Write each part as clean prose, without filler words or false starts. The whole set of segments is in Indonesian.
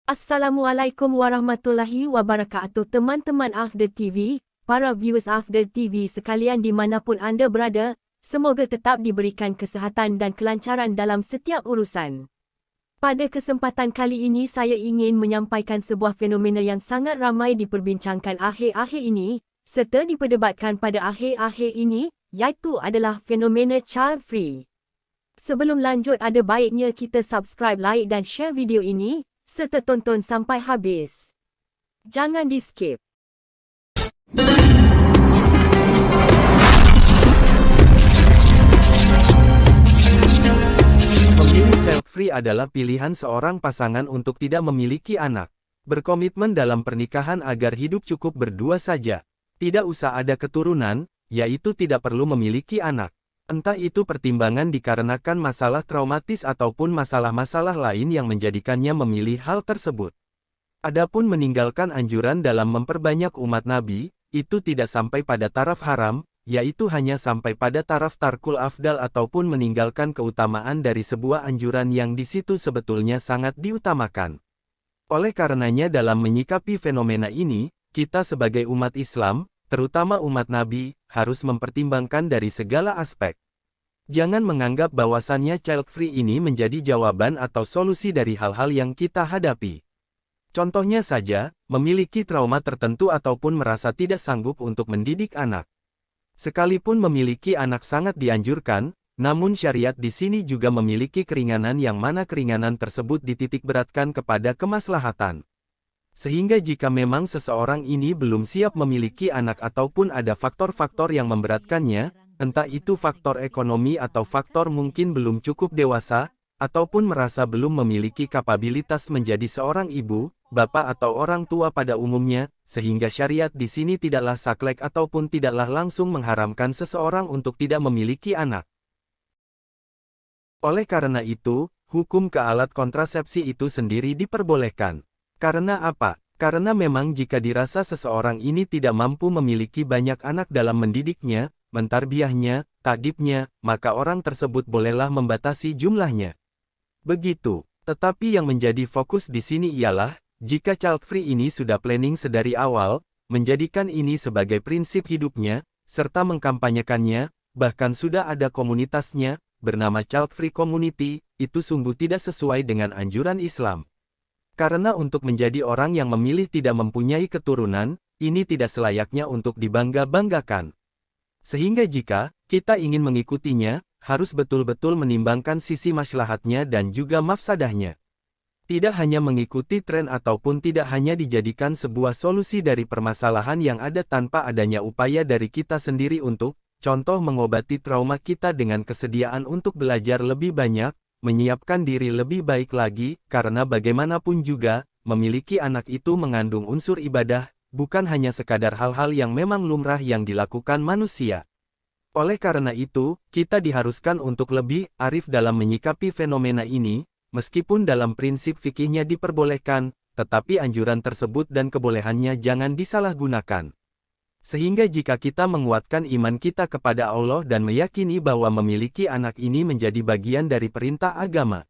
Assalamualaikum warahmatullahi wabarakatuh teman-teman Afdal TV, para viewers Afdal TV sekalian di manapun anda berada, semoga tetap diberikan kesihatan dan kelancaran dalam setiap urusan. Pada kesempatan kali ini saya ingin menyampaikan sebuah fenomena yang sangat ramai diperbincangkan akhir-akhir ini, serta diperdebatkan pada akhir-akhir ini, iaitu adalah fenomena child free. Sebelum lanjut ada baiknya kita subscribe, like dan share video ini, serta tonton sampai habis. Jangan di-skip. Memilih child free adalah pilihan seorang pasangan untuk tidak memiliki anak. Berkomitmen dalam pernikahan agar hidup cukup berdua saja. Tidak usah ada keturunan, yaitu tidak perlu memiliki anak. Entah itu pertimbangan dikarenakan masalah traumatis ataupun masalah-masalah lain yang menjadikannya memilih hal tersebut. Adapun meninggalkan anjuran dalam memperbanyak umat Nabi, itu tidak sampai pada taraf haram, yaitu hanya sampai pada taraf tarkul afdal ataupun meninggalkan keutamaan dari sebuah anjuran yang di situ sebetulnya sangat diutamakan. Oleh karenanya dalam menyikapi fenomena ini, kita sebagai umat Islam, terutama umat Nabi, harus mempertimbangkan dari segala aspek. Jangan menganggap bahwasannya child free ini menjadi jawaban atau solusi dari hal-hal yang kita hadapi. Contohnya saja, memiliki trauma tertentu ataupun merasa tidak sanggup untuk mendidik anak. Sekalipun memiliki anak sangat dianjurkan, namun syariat di sini juga memiliki keringanan yang mana keringanan tersebut dititikberatkan kepada kemaslahatan. Sehingga jika memang seseorang ini belum siap memiliki anak ataupun ada faktor-faktor yang memberatkannya, entah itu faktor ekonomi atau faktor mungkin belum cukup dewasa, ataupun merasa belum memiliki kapabilitas menjadi seorang ibu, bapak atau orang tua pada umumnya, sehingga syariat di sini tidaklah saklek ataupun tidaklah langsung mengharamkan seseorang untuk tidak memiliki anak. Oleh karena itu, hukum ke alat kontrasepsi itu sendiri diperbolehkan. Karena apa? Karena memang jika dirasa seseorang ini tidak mampu memiliki banyak anak dalam mendidiknya, mentarbiyahnya, takdibnya, maka orang tersebut bolehlah membatasi jumlahnya. Begitu. Tetapi yang menjadi fokus di sini ialah, jika child free ini sudah planning sedari awal, menjadikan ini sebagai prinsip hidupnya, serta mengkampanyekannya, bahkan sudah ada komunitasnya, bernama Child Free Community, itu sungguh tidak sesuai dengan anjuran Islam. Karena untuk menjadi orang yang memilih tidak mempunyai keturunan, ini tidak selayaknya untuk dibangga-banggakan. Sehingga jika kita ingin mengikutinya, harus betul-betul menimbangkan sisi maslahatnya dan juga mafsadahnya. Tidak hanya mengikuti tren ataupun tidak hanya dijadikan sebuah solusi dari permasalahan yang ada tanpa adanya upaya dari kita sendiri untuk, contoh mengobati trauma kita dengan kesediaan untuk belajar lebih banyak, menyiapkan diri lebih baik lagi, karena bagaimanapun juga, memiliki anak itu mengandung unsur ibadah, bukan hanya sekadar hal-hal yang memang lumrah yang dilakukan manusia. Oleh karena itu, kita diharuskan untuk lebih arif dalam menyikapi fenomena ini, meskipun dalam prinsip fikihnya diperbolehkan, tetapi anjuran tersebut dan kebolehannya jangan disalahgunakan. Sehingga jika kita menguatkan iman kita kepada Allah dan meyakini bahwa memiliki anak ini menjadi bagian dari perintah agama,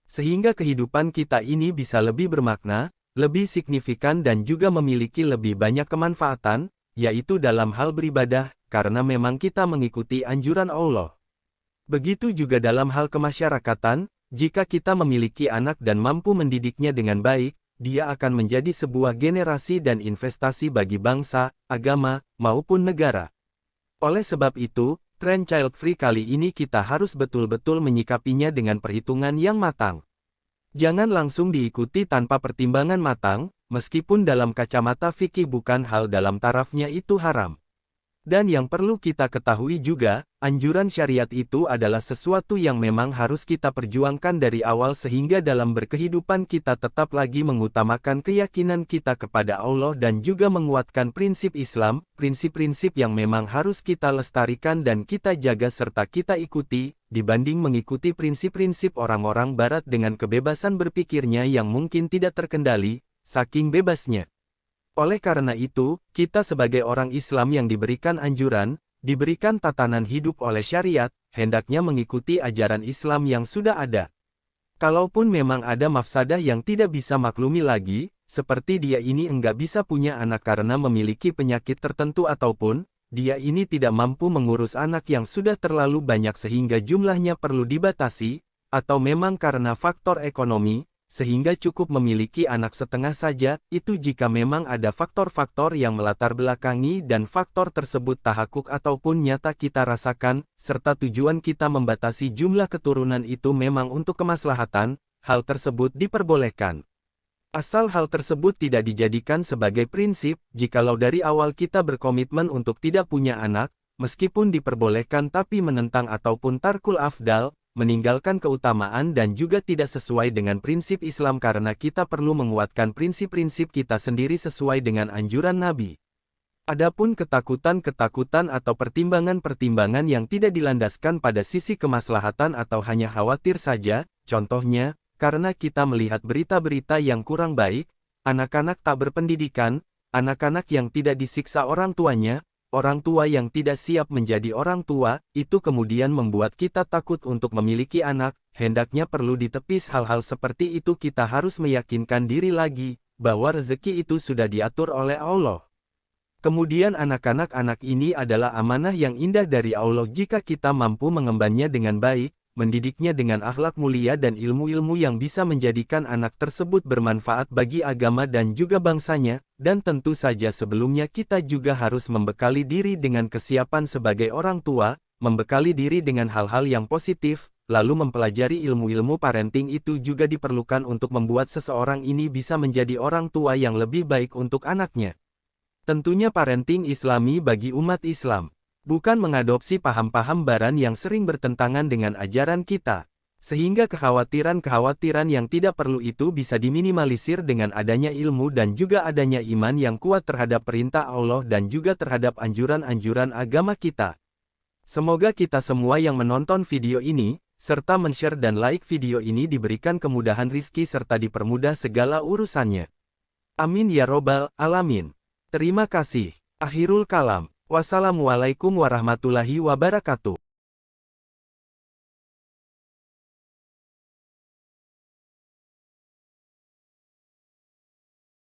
sehingga kehidupan kita ini bisa lebih bermakna, lebih signifikan dan juga memiliki lebih banyak kemanfaatan, yaitu dalam hal beribadah, karena memang kita mengikuti anjuran Allah. Begitu juga dalam hal kemasyarakatan, jika kita memiliki anak dan mampu mendidiknya dengan baik, dia akan menjadi sebuah generasi dan investasi bagi bangsa, agama, maupun negara. Oleh sebab itu, tren child free kali ini kita harus betul-betul menyikapinya dengan perhitungan yang matang. Jangan langsung diikuti tanpa pertimbangan matang, meskipun dalam kacamata fikih bukan hal dalam tarafnya itu haram. Dan yang perlu kita ketahui juga, anjuran syariat itu adalah sesuatu yang memang harus kita perjuangkan dari awal sehingga dalam berkehidupan kita tetap lagi mengutamakan keyakinan kita kepada Allah dan juga menguatkan prinsip Islam, prinsip-prinsip yang memang harus kita lestarikan dan kita jaga serta kita ikuti, dibanding mengikuti prinsip-prinsip orang-orang Barat dengan kebebasan berpikirnya yang mungkin tidak terkendali, saking bebasnya. Oleh karena itu, kita sebagai orang Islam yang diberikan anjuran, diberikan tatanan hidup oleh syariat, hendaknya mengikuti ajaran Islam yang sudah ada. Kalaupun memang ada mafsadah yang tidak bisa maklumi lagi, seperti dia ini enggak bisa punya anak karena memiliki penyakit tertentu ataupun, dia ini tidak mampu mengurus anak yang sudah terlalu banyak sehingga jumlahnya perlu dibatasi, atau memang karena faktor ekonomi, sehingga cukup memiliki anak setengah saja, itu jika memang ada faktor-faktor yang melatar belakangi dan faktor tersebut tahakuk ataupun nyata kita rasakan, serta tujuan kita membatasi jumlah keturunan itu memang untuk kemaslahatan, hal tersebut diperbolehkan. Asal hal tersebut tidak dijadikan sebagai prinsip, jikalau dari awal kita berkomitmen untuk tidak punya anak, meskipun diperbolehkan tapi menentang ataupun tarkul afdal, meninggalkan keutamaan dan juga tidak sesuai dengan prinsip Islam karena kita perlu menguatkan prinsip-prinsip kita sendiri sesuai dengan anjuran Nabi. Adapun ketakutan-ketakutan atau pertimbangan-pertimbangan yang tidak dilandaskan pada sisi kemaslahatan atau hanya khawatir saja, contohnya, karena kita melihat berita-berita yang kurang baik, anak-anak tak berpendidikan, anak-anak yang tidak disiksa orang tuanya, orang tua yang tidak siap menjadi orang tua, itu kemudian membuat kita takut untuk memiliki anak, hendaknya perlu ditepis hal-hal seperti itu kita harus meyakinkan diri lagi, bahwa rezeki itu sudah diatur oleh Allah. Kemudian anak-anak ini adalah amanah yang indah dari Allah jika kita mampu mengembannya dengan baik, mendidiknya dengan akhlak mulia dan ilmu-ilmu yang bisa menjadikan anak tersebut bermanfaat bagi agama dan juga bangsanya, dan tentu saja sebelumnya kita juga harus membekali diri dengan kesiapan sebagai orang tua, membekali diri dengan hal-hal yang positif, lalu mempelajari ilmu-ilmu parenting itu juga diperlukan untuk membuat seseorang ini bisa menjadi orang tua yang lebih baik untuk anaknya. Tentunya parenting Islami bagi umat Islam. Bukan mengadopsi paham-paham baran yang sering bertentangan dengan ajaran kita. Sehingga kekhawatiran-kekhawatiran yang tidak perlu itu bisa diminimalisir dengan adanya ilmu dan juga adanya iman yang kuat terhadap perintah Allah dan juga terhadap anjuran-anjuran agama kita. Semoga kita semua yang menonton video ini, serta men-share dan like video ini diberikan kemudahan rizki serta dipermudah segala urusannya. Amin ya robbal alamin. Terima kasih. Akhirul kalam. Wassalamualaikum warahmatullahi wabarakatuh.